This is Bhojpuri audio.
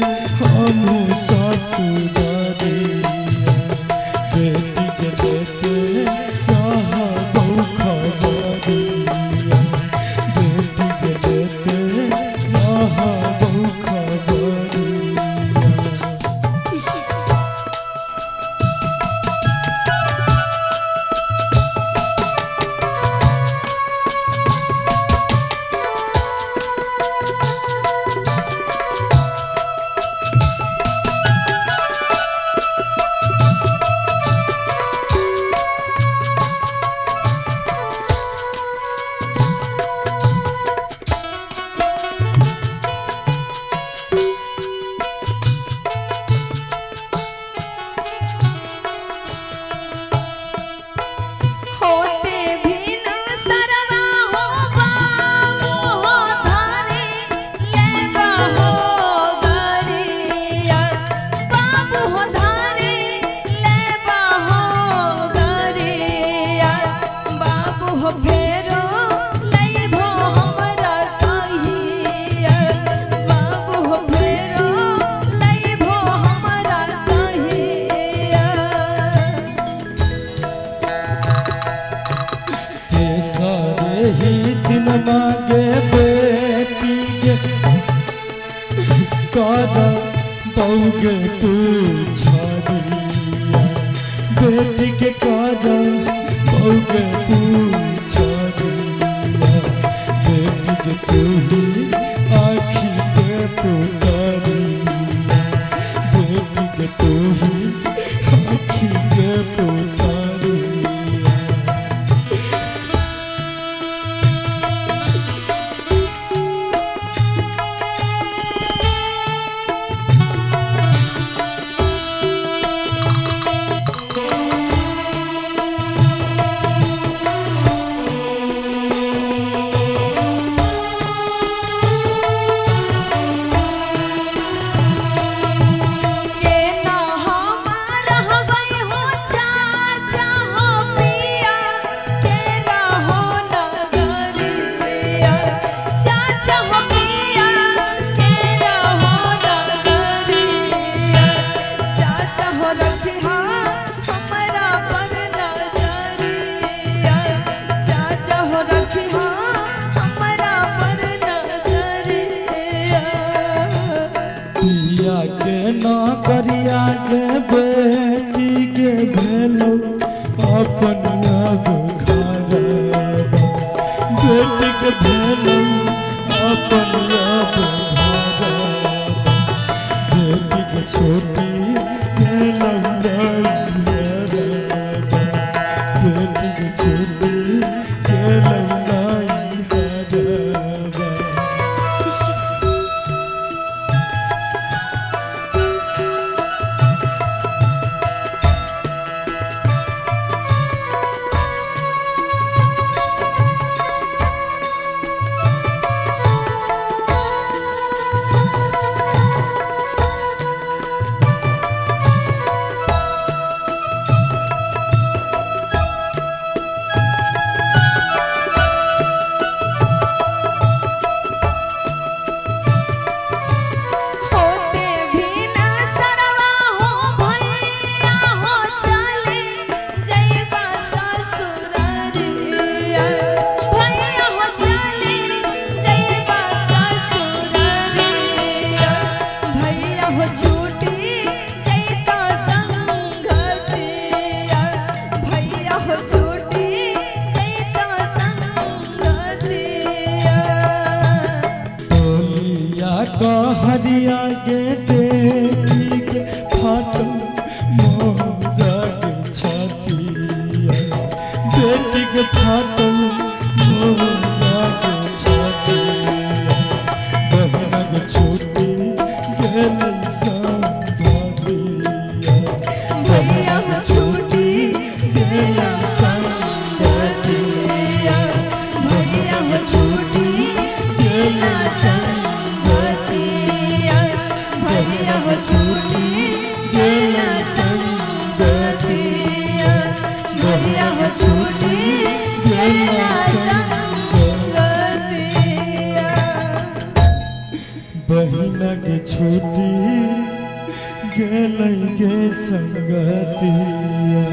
हम ससुरारिया बेटी के देते रहबो खबरिया बेटी के देते रहबो खबरिया। सारे ही दिन मांगे बेटी के कादा बहुगे पूछारिया बेटी के कादा बहुगे पूछारिया बेटी के तू ही आँखी के पुकारिया बेटी के तू ही आँखी के पुकारिया। के ना करिया के बेटी के भेलो अपन अब घर बेटी के भेलो अपन अब घर बेटी के छोटी भेलो बेटी के छोटी भेलो कहरिया गे देवी के फाटो मोरा के छातिया बेटी के फाटो मोरा के छातिया बहना के छोटी गेल संगतिया बहना के छोटी गेल संगतिया बहना के छोटी गेल संगतिया। गेलै गे संगतिया।